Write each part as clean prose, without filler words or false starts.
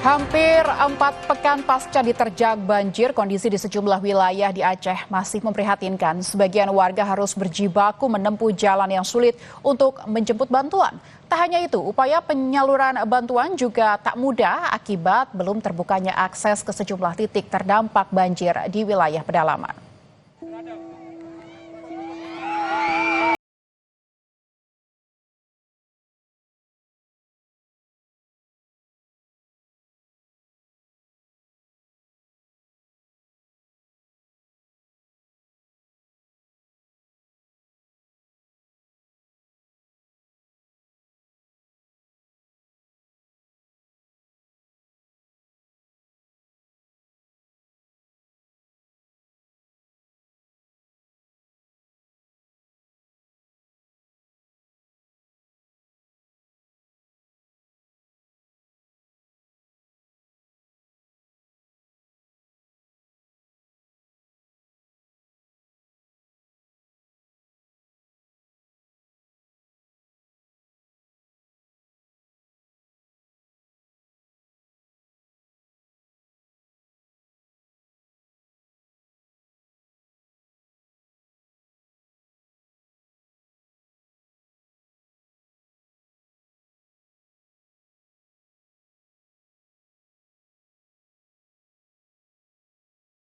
Hampir 4 pekan pasca diterjang banjir, kondisi di sejumlah wilayah di Aceh masih memprihatinkan. Sebagian warga harus berjibaku menempuh jalan yang sulit untuk menjemput bantuan. Tak hanya itu, upaya penyaluran bantuan juga tak mudah akibat belum terbukanya akses ke sejumlah titik terdampak banjir di wilayah pedalaman.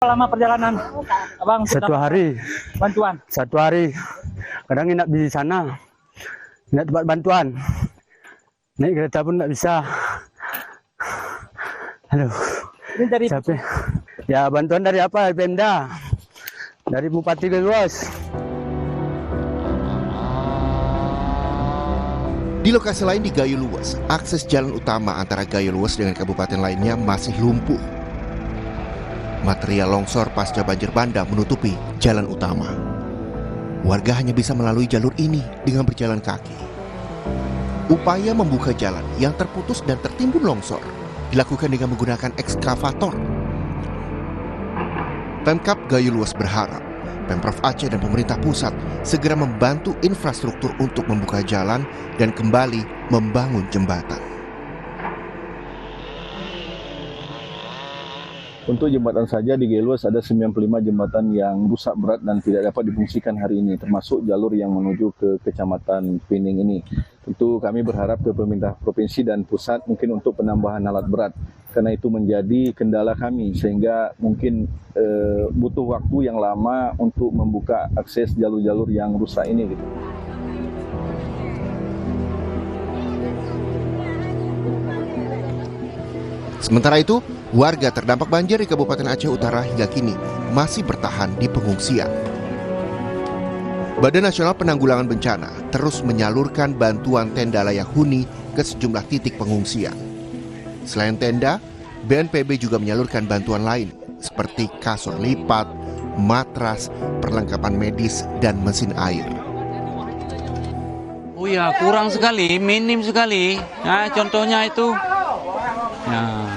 Lama perjalanan, Abang? 1 hari. Bantuan? 1 hari. Kadang nginap di sana, nginap tempat bantuan. Naik kereta pun nggak bisa. Aduh, Ini dari capek. Ya bantuan dari apa? Pemda, dari Bupati Gayo-Luas. Di lokasi lain di Gayo-Luas, akses jalan utama antara Gayo-Luas dengan kabupaten lainnya masih lumpuh. Material longsor pasca banjir bandang menutupi jalan utama. Warga hanya bisa melalui jalur ini dengan berjalan kaki. Upaya membuka jalan yang terputus dan tertimbun longsor dilakukan dengan menggunakan ekskavator. Pemkab Gayo-Luas berharap Pemprov Aceh dan pemerintah pusat segera membantu infrastruktur untuk membuka jalan dan kembali membangun jembatan. Untuk jembatan saja di Gayo-Luas ada 95 jembatan yang rusak berat dan tidak dapat difungsikan hari ini, termasuk jalur yang menuju ke Kecamatan Pining ini. Tentu kami berharap ke pemerintah provinsi dan pusat mungkin untuk penambahan alat berat, karena itu menjadi kendala kami sehingga mungkin butuh waktu yang lama untuk membuka akses jalur-jalur yang rusak ini. Sementara itu, warga terdampak banjir di Kabupaten Aceh Utara hingga kini masih bertahan di pengungsian. Badan Nasional Penanggulangan Bencana terus menyalurkan bantuan tenda layak huni ke sejumlah titik pengungsian. Selain tenda, BNPB juga menyalurkan bantuan lain seperti kasur lipat, matras, perlengkapan medis, dan mesin air. Oh ya, kurang sekali, minim sekali. Nah, contohnya itu. Ya.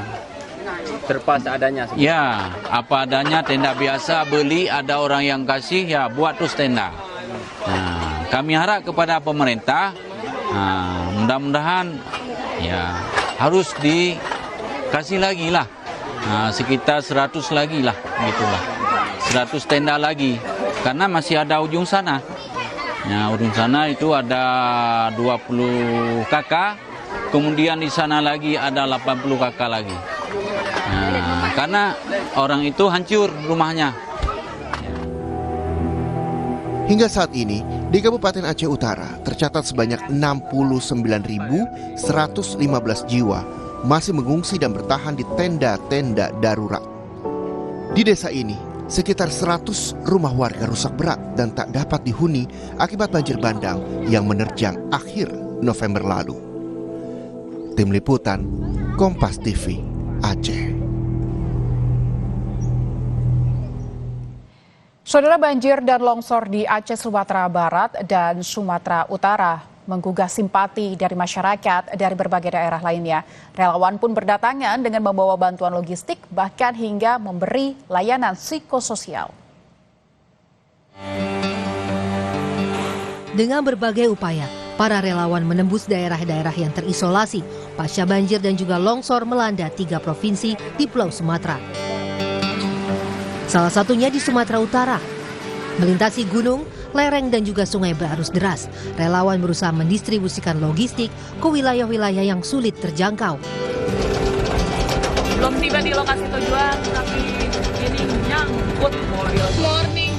terpas adanya. Ya, apa adanya, tenda biasa beli, ada orang yang kasih, ya buat terus tenda. Nah, kami harap kepada pemerintah, mudah-mudahan ya harus dikasih lagi lah, sekitar 100 lagi lah, gitulah, 100 tenda lagi, karena masih ada ujung sana. Ya, ujung sana itu ada 20 kakak, kemudian di sana lagi ada 80 kakak lagi. Nah, karena orang itu hancur rumahnya. Hingga saat ini, di Kabupaten Aceh Utara tercatat sebanyak 69.115 jiwa masih mengungsi dan bertahan di tenda-tenda darurat. Di desa ini, sekitar 100 rumah warga rusak berat dan tak dapat dihuni akibat banjir bandang yang menerjang akhir November lalu. Tim Liputan, Kompas TV, Aceh. Saudara, banjir dan longsor di Aceh, Sumatera Barat dan Sumatera Utara menggugah simpati dari masyarakat dari berbagai daerah lainnya. Relawan pun berdatangan dengan membawa bantuan logistik, bahkan hingga memberi layanan psikososial. Dengan berbagai upaya, para relawan menembus daerah-daerah yang terisolasi pasca banjir dan juga longsor melanda 3 provinsi di Pulau Sumatera. Salah satunya di Sumatera Utara. Melintasi gunung, lereng dan juga sungai berarus deras, relawan berusaha mendistribusikan logistik ke wilayah-wilayah yang sulit terjangkau. Belum tiba di lokasi tujuan, tapi ini nyangkut mobil. Morning.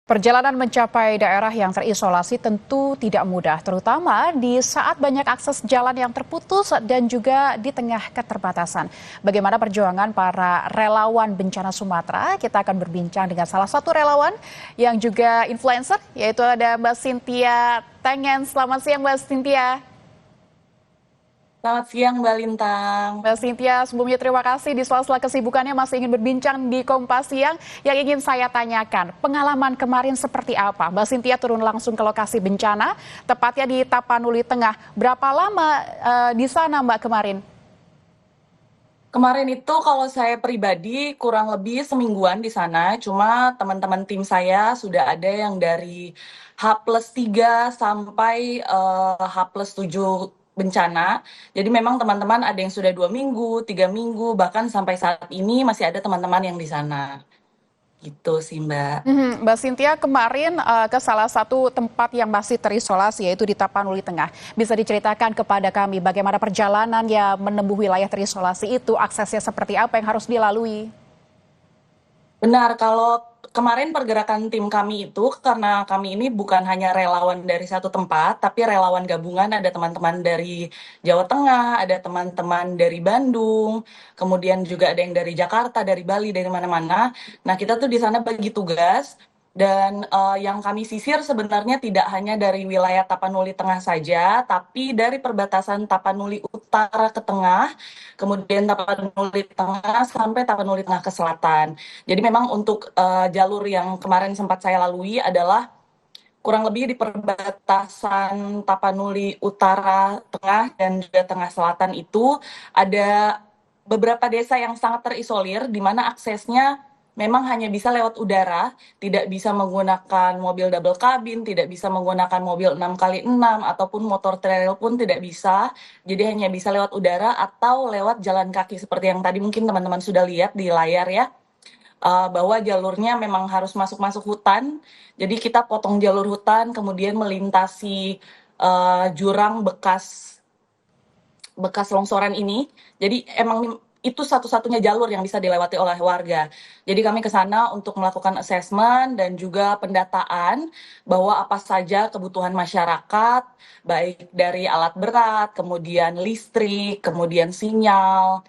Perjalanan mencapai daerah yang terisolasi tentu tidak mudah, terutama di saat banyak akses jalan yang terputus dan juga di tengah keterbatasan. Bagaimana perjuangan para relawan bencana Sumatera? Kita akan berbincang dengan salah satu relawan yang juga influencer, yaitu ada Mbak Cynthia Tengen. Selamat siang Mbak Cynthia. Selamat siang Mbak Lintang. Mbak Cynthia, sebelumnya terima kasih di sela-sela kesibukannya masih ingin berbincang di Kompas Siang. Yang ingin saya tanyakan, pengalaman kemarin seperti apa? Mbak Cynthia turun langsung ke lokasi bencana, tepatnya di Tapanuli Tengah. Berapa lama di sana Mbak kemarin? Kemarin itu kalau saya pribadi kurang lebih semingguan di sana, cuma teman-teman tim saya sudah ada yang dari H+3 sampai H+7 bencana. Jadi memang teman-teman ada yang sudah 2 minggu, 3 minggu, bahkan sampai saat ini masih ada teman-teman yang di sana. Gitu sih Mbak. Mbak Cynthia kemarin ke salah satu tempat yang masih terisolasi yaitu di Tapanuli Tengah. Bisa diceritakan kepada kami bagaimana perjalanan yang menempuh wilayah terisolasi itu, aksesnya seperti apa yang harus dilalui? Benar, kalau kemarin pergerakan tim kami itu karena kami ini bukan hanya relawan dari satu tempat, tapi relawan gabungan, ada teman-teman dari Jawa Tengah, ada teman-teman dari Bandung, kemudian juga ada yang dari Jakarta, dari Bali, dari mana-mana. Nah, kita tuh di sana bagi tugas dan yang kami sisir sebenarnya tidak hanya dari wilayah Tapanuli Tengah saja, tapi dari perbatasan Tapanuli Utara ke tengah, kemudian Tapanuli Tengah sampai Tapanuli Tengah ke selatan. Jadi memang untuk jalur yang kemarin sempat saya lalui adalah kurang lebih di perbatasan Tapanuli Utara, Tengah, dan juga Tengah Selatan itu ada beberapa desa yang sangat terisolir, di mana aksesnya memang hanya bisa lewat udara, tidak bisa menggunakan mobil double cabin, tidak bisa menggunakan mobil 6x6, ataupun motor trail pun tidak bisa. Jadi hanya bisa lewat udara atau lewat jalan kaki, seperti yang tadi mungkin teman-teman sudah lihat di layar ya. Bahwa jalurnya memang harus masuk-masuk hutan, jadi kita potong jalur hutan, kemudian melintasi jurang bekas longsoran ini. Jadi emang itu satu-satunya jalur yang bisa dilewati oleh warga. Jadi kami ke sana untuk melakukan assessment dan juga pendataan bahwa apa saja kebutuhan masyarakat, baik dari alat berat, kemudian listrik, kemudian sinyal,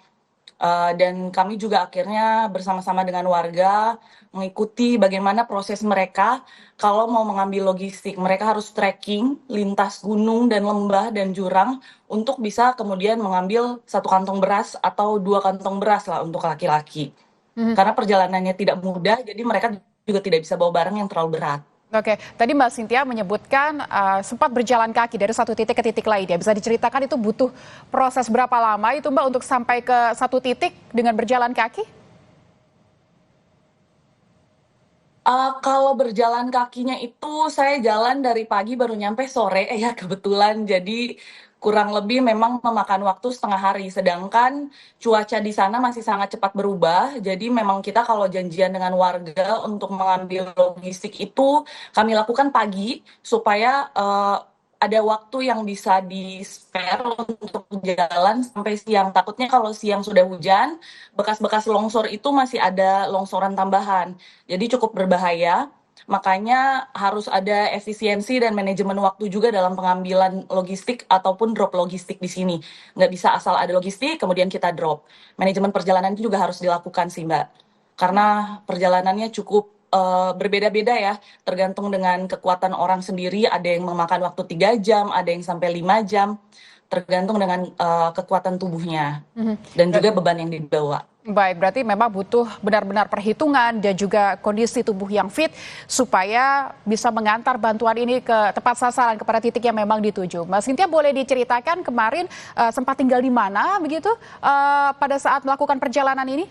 dan kami juga akhirnya bersama-sama dengan warga mengikuti bagaimana proses mereka kalau mau mengambil logistik. Mereka harus trekking lintas gunung dan lembah dan jurang untuk bisa kemudian mengambil 1 kantong beras atau 2 kantong beras lah untuk laki-laki. Karena perjalanannya tidak mudah, jadi mereka juga tidak bisa bawa barang yang terlalu berat. Oke, tadi Mbak Cynthia menyebutkan sempat berjalan kaki dari satu titik ke titik lainnya. Bisa diceritakan itu butuh proses berapa lama itu Mbak untuk sampai ke satu titik dengan berjalan kaki? Kalau berjalan kakinya itu saya jalan dari pagi baru nyampe sore ya kebetulan. Jadi kurang lebih memang memakan waktu setengah hari. Sedangkan cuaca di sana masih sangat cepat berubah. Jadi memang kita kalau janjian dengan warga untuk mengambil logistik itu kami lakukan pagi supaya ada waktu yang bisa di-spare untuk jalan sampai siang. Takutnya kalau siang sudah hujan, bekas-bekas longsor itu masih ada longsoran tambahan. Jadi cukup berbahaya. Makanya harus ada efisiensi dan manajemen waktu juga dalam pengambilan logistik ataupun drop logistik di sini. Nggak bisa asal ada logistik, kemudian kita drop. Manajemen perjalanan itu juga harus dilakukan sih, Mbak. Karena perjalanannya cukup berbeda-beda ya, tergantung dengan kekuatan orang sendiri. Ada yang memakan waktu 3 jam, ada yang sampai 5 jam, tergantung dengan kekuatan tubuhnya dan juga beban yang dibawa. Baik, berarti memang butuh benar-benar perhitungan dan juga kondisi tubuh yang fit supaya bisa mengantar bantuan ini ke tepat sasaran kepada titik yang memang dituju. Mbak Cynthia, boleh diceritakan kemarin sempat tinggal di mana begitu pada saat melakukan perjalanan ini?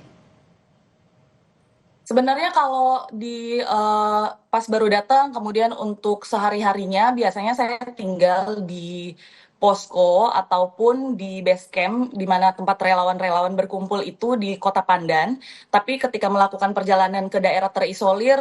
Sebenarnya kalau di pas baru datang, kemudian untuk sehari-harinya biasanya saya tinggal di posko ataupun di base camp di mana tempat relawan-relawan berkumpul itu di Kota Pandan. Tapi ketika melakukan perjalanan ke daerah terisolir,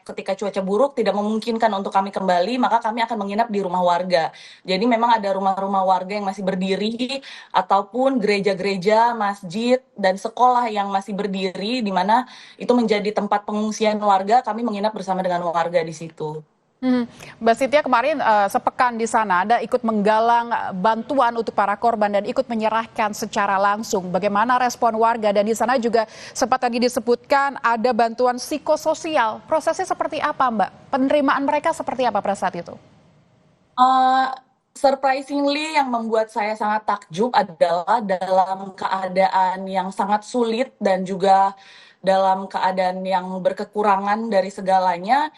ketika cuaca buruk tidak memungkinkan untuk kami kembali, maka kami akan menginap di rumah warga. Jadi memang ada rumah-rumah warga yang masih berdiri ataupun gereja-gereja, masjid, dan sekolah yang masih berdiri di mana itu menjadi tempat pengungsian warga. Kami menginap bersama dengan warga di situ. Mbak Cynthia, kemarin sepekan di sana Anda ikut menggalang bantuan untuk para korban dan ikut menyerahkan secara langsung. Bagaimana respon warga, dan di sana juga sempat tadi disebutkan ada bantuan psikososial. Prosesnya seperti apa, Mbak? Penerimaan mereka seperti apa pada saat itu? Surprisingly yang membuat saya sangat takjub adalah dalam keadaan yang sangat sulit dan juga dalam keadaan yang berkekurangan dari segalanya,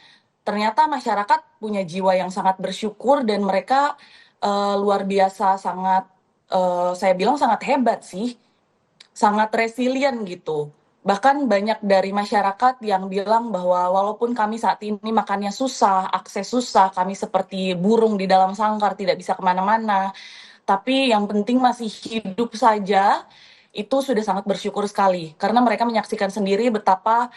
ternyata masyarakat punya jiwa yang sangat bersyukur dan mereka luar biasa sangat, saya bilang sangat hebat sih, sangat resilient gitu. Bahkan banyak dari masyarakat yang bilang bahwa walaupun kami saat ini makannya susah, akses susah, kami seperti burung di dalam sangkar, tidak bisa kemana-mana, tapi yang penting masih hidup saja, itu sudah sangat bersyukur sekali. Karena mereka menyaksikan sendiri betapa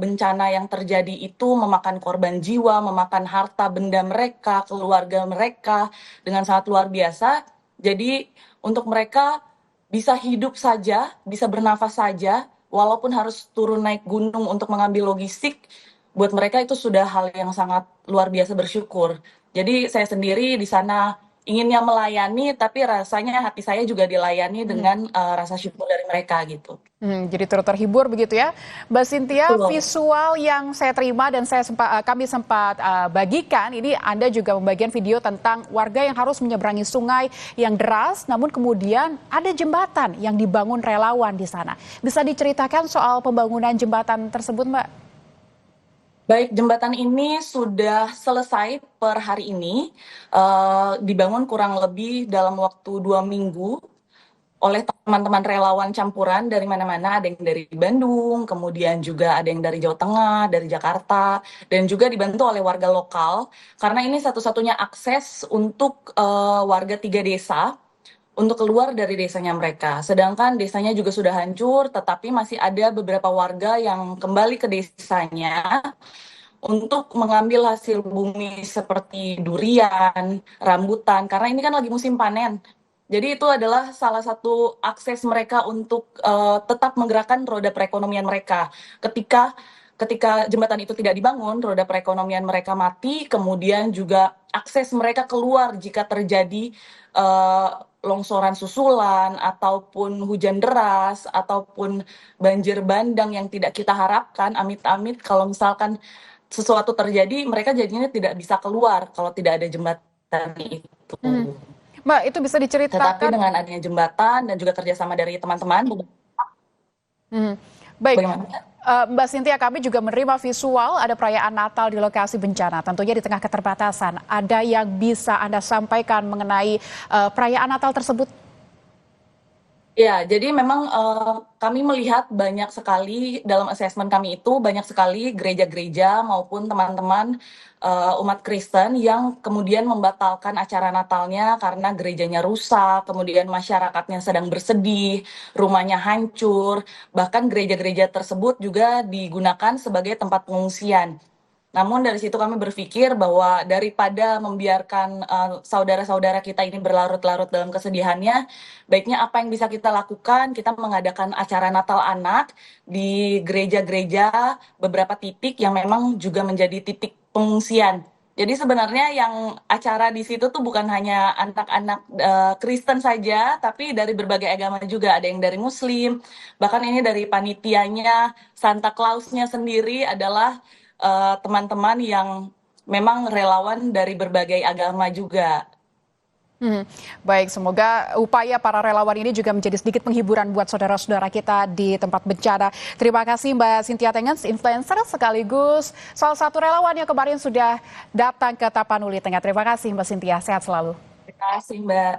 bencana yang terjadi itu memakan korban jiwa, memakan harta benda mereka, keluarga mereka dengan sangat luar biasa. Jadi untuk mereka bisa hidup saja, bisa bernafas saja, walaupun harus turun naik gunung untuk mengambil logistik, buat mereka itu sudah hal yang sangat luar biasa bersyukur. Jadi saya sendiri di sana inginnya melayani, tapi rasanya hati saya juga dilayani dengan rasa syukur dari mereka gitu. Jadi turut terhibur begitu ya, Mbak Cynthia. Visual yang saya terima dan kami sempat bagikan ini, Anda juga membagikan video tentang warga yang harus menyeberangi sungai yang deras, namun kemudian ada jembatan yang dibangun relawan di sana. Bisa diceritakan soal pembangunan jembatan tersebut, Mbak? Baik, jembatan ini sudah selesai per hari ini, dibangun kurang lebih dalam waktu 2 minggu oleh teman-teman relawan campuran dari mana-mana, ada yang dari Bandung, kemudian juga ada yang dari Jawa Tengah, dari Jakarta, dan juga dibantu oleh warga lokal, karena ini satu-satunya akses untuk warga 3 desa untuk keluar dari desanya mereka. Sedangkan desanya juga sudah hancur, tetapi masih ada beberapa warga yang kembali ke desanya untuk mengambil hasil bumi seperti durian, rambutan, karena ini kan lagi musim panen. Jadi itu adalah salah satu akses mereka untuk tetap menggerakkan roda perekonomian mereka. Ketika jembatan itu tidak dibangun, roda perekonomian mereka mati, kemudian juga akses mereka keluar jika terjadi longsoran susulan, ataupun hujan deras, ataupun banjir bandang yang tidak kita harapkan, amit-amit kalau misalkan sesuatu terjadi, mereka jadinya tidak bisa keluar kalau tidak ada jembatan itu. Mbak, itu bisa diceritakan. Tetapi dengan adanya jembatan dan juga kerjasama dari teman-teman, Baik. Bagaimana? Mbak Cynthia, kami juga menerima visual ada perayaan Natal di lokasi bencana. Tentunya di tengah keterbatasan, ada yang bisa Anda sampaikan mengenai perayaan Natal tersebut? Ya, jadi memang kami melihat banyak sekali dalam asesmen kami itu banyak sekali gereja-gereja maupun teman-teman umat Kristen yang kemudian membatalkan acara Natalnya karena gerejanya rusak, kemudian masyarakatnya sedang bersedih, rumahnya hancur, bahkan gereja-gereja tersebut juga digunakan sebagai tempat pengungsian. Namun dari situ kami berpikir bahwa daripada membiarkan saudara-saudara kita ini berlarut-larut dalam kesedihannya, baiknya apa yang bisa kita lakukan, kita mengadakan acara Natal anak di gereja-gereja beberapa titik yang memang juga menjadi titik pengungsian. Jadi sebenarnya yang acara di situ tuh bukan hanya anak-anak Kristen saja, tapi dari berbagai agama juga. Ada yang dari Muslim, bahkan ini dari panitianya, Santa Claus-nya sendiri adalah teman-teman yang memang relawan dari berbagai agama juga. Baik, semoga upaya para relawan ini juga menjadi sedikit penghiburan buat saudara-saudara kita di tempat bencana. Terima kasih Mbak Cynthia Tengens, influencer sekaligus salah satu relawan yang kemarin sudah datang ke Tapanuli Tengah. Terima kasih Mbak Cynthia, sehat selalu. Terima kasih Mbak.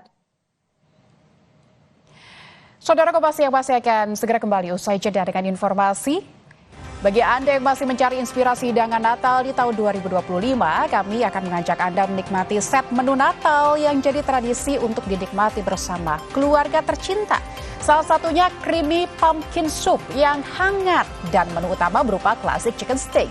Saudara Kompas yang masih akan segera kembali usai jeda dengan informasi. Bagi Anda yang masih mencari inspirasi hidangan Natal di tahun 2025, kami akan mengajak Anda menikmati set menu Natal yang jadi tradisi untuk dinikmati bersama keluarga tercinta. Salah satunya creamy pumpkin soup yang hangat dan menu utama berupa classic chicken steak.